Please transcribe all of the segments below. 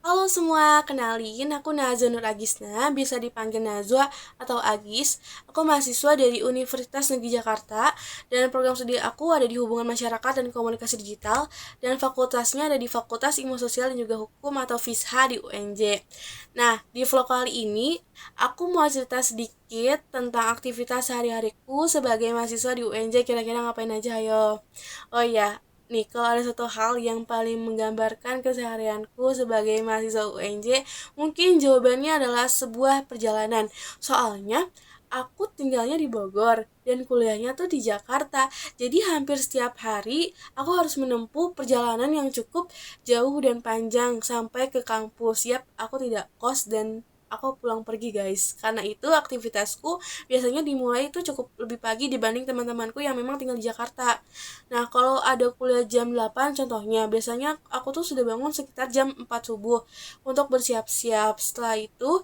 Halo semua, kenalin aku Nazwa Nur Agisna, bisa dipanggil Nazwa atau Agis. Aku mahasiswa dari Universitas Negeri Jakarta dan program studi aku ada di Hubungan Masyarakat dan Komunikasi Digital dan fakultasnya ada di Fakultas Ilmu Sosial dan juga Hukum atau FISHA di UNJ. Nah, di vlog kali ini aku mau cerita sedikit tentang aktivitas sehari-hariku sebagai mahasiswa di UNJ, kira-kira ngapain aja, ayo. Oh iya, nih, kalau ada satu hal yang paling menggambarkan keseharianku sebagai mahasiswa UNJ, mungkin jawabannya adalah sebuah perjalanan. Soalnya, aku tinggalnya di Bogor dan kuliahnya tuh di Jakarta. Jadi hampir setiap hari aku harus menempuh perjalanan yang cukup jauh dan panjang sampai ke kampus. Yap, aku tidak kos dan aku pulang pergi guys. Karena itu aktivitasku biasanya dimulai itu cukup lebih pagi dibanding teman-temanku yang memang tinggal di Jakarta. Nah, kalau ada kuliah jam 8 contohnya, biasanya aku tuh sudah bangun sekitar jam 4 subuh untuk bersiap-siap. Setelah itu,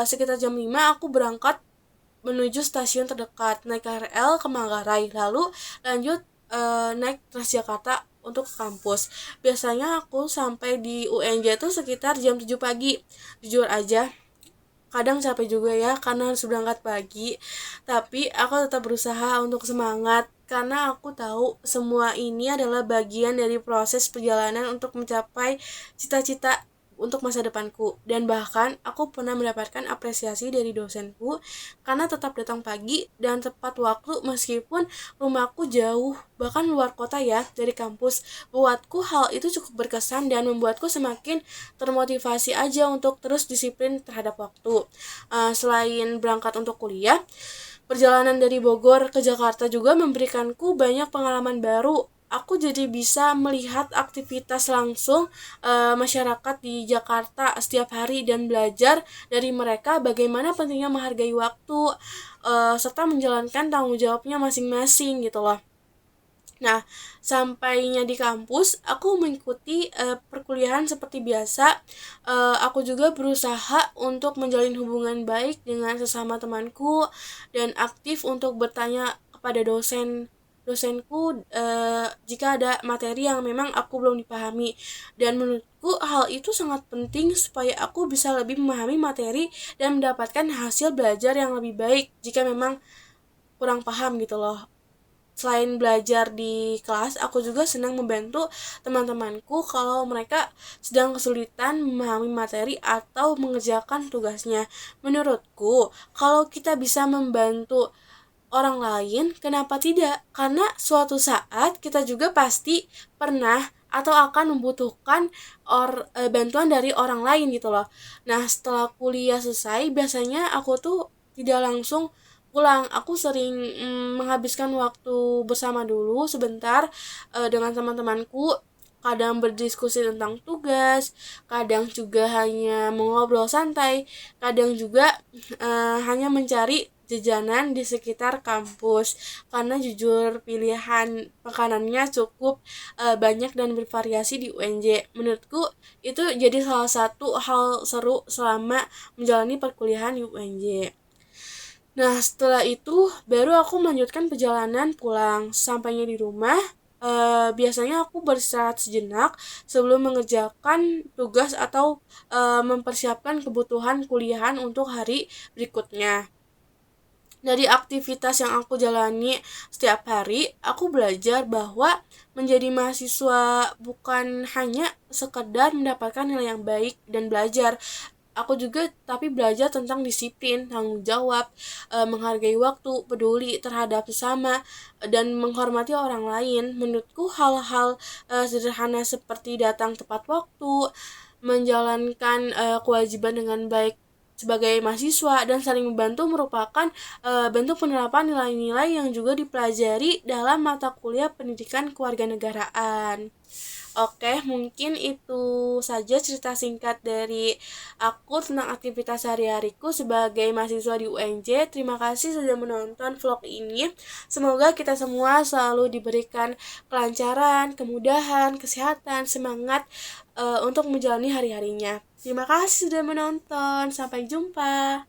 sekitar jam 5 aku berangkat menuju stasiun terdekat, naik KRL ke Manggarai, lalu lanjut naik Transjakarta untuk ke kampus. Biasanya aku sampai di UNJ tuh sekitar jam 7 pagi. Jujur aja, kadang capek juga ya karena harus berangkat pagi, tapi aku tetap berusaha untuk semangat karena aku tahu semua ini adalah bagian dari proses perjalanan untuk mencapai cita-cita untuk masa depanku. Dan bahkan aku pernah mendapatkan apresiasi dari dosenku karena tetap datang pagi dan tepat waktu meskipun rumahku jauh bahkan luar kota ya dari kampus. Buatku hal itu cukup berkesan dan membuatku semakin termotivasi aja untuk terus disiplin terhadap waktu. Selain berangkat untuk kuliah, perjalanan dari Bogor ke Jakarta juga memberikanku banyak pengalaman baru. Aku jadi bisa melihat aktivitas langsung masyarakat di Jakarta setiap hari dan belajar dari mereka bagaimana pentingnya menghargai waktu, serta menjalankan tanggung jawabnya masing-masing gitu loh. Nah, sampainya di kampus, aku mengikuti perkuliahan seperti biasa. Aku juga berusaha untuk menjalin hubungan baik dengan sesama temanku dan aktif untuk bertanya kepada dosenku jika ada materi yang memang aku belum dipahami. Dan menurutku hal itu sangat penting supaya aku bisa lebih memahami materi dan mendapatkan hasil belajar yang lebih baik jika memang kurang paham gitu loh. Selain belajar di kelas, aku juga senang membantu teman-temanku kalau mereka sedang kesulitan memahami materi atau mengerjakan tugasnya. Menurutku, kalau kita bisa membantu orang lain, kenapa tidak? Karena suatu saat kita juga pasti pernah atau akan membutuhkan bantuan dari orang lain gitu loh. Nah, setelah kuliah selesai, biasanya aku tuh tidak langsung pulang. Aku sering menghabiskan waktu bersama dulu sebentar dengan teman-temanku. Kadang berdiskusi tentang tugas, kadang juga hanya mengobrol santai, kadang juga hanya mencari jajanan di sekitar kampus karena jujur pilihan makanannya cukup banyak dan bervariasi di UNJ. Menurutku itu jadi salah satu hal seru selama menjalani perkuliahan di UNJ. Nah, setelah itu baru aku melanjutkan perjalanan pulang. Sampainya di rumah, biasanya aku beristirahat sejenak sebelum mengerjakan tugas atau mempersiapkan kebutuhan kuliahan untuk hari berikutnya. Dari aktivitas yang aku jalani setiap hari, aku belajar bahwa menjadi mahasiswa bukan hanya sekedar mendapatkan nilai yang baik dan belajar. Aku juga tapi belajar tentang disiplin, tanggung jawab, menghargai waktu, peduli terhadap sesama, dan menghormati orang lain. Menurutku hal-hal sederhana seperti datang tepat waktu, menjalankan kewajiban dengan baik sebagai mahasiswa dan saling membantu merupakan bentuk penerapan nilai-nilai yang juga dipelajari dalam mata kuliah pendidikan kewarganegaraan. Oke, mungkin itu saja cerita singkat dari aku tentang aktivitas sehari-hariku sebagai mahasiswa di UNJ. Terima kasih sudah menonton vlog ini. Semoga kita semua selalu diberikan kelancaran, kemudahan, kesehatan, semangat untuk menjalani hari-harinya. Terima kasih sudah menonton. Sampai jumpa.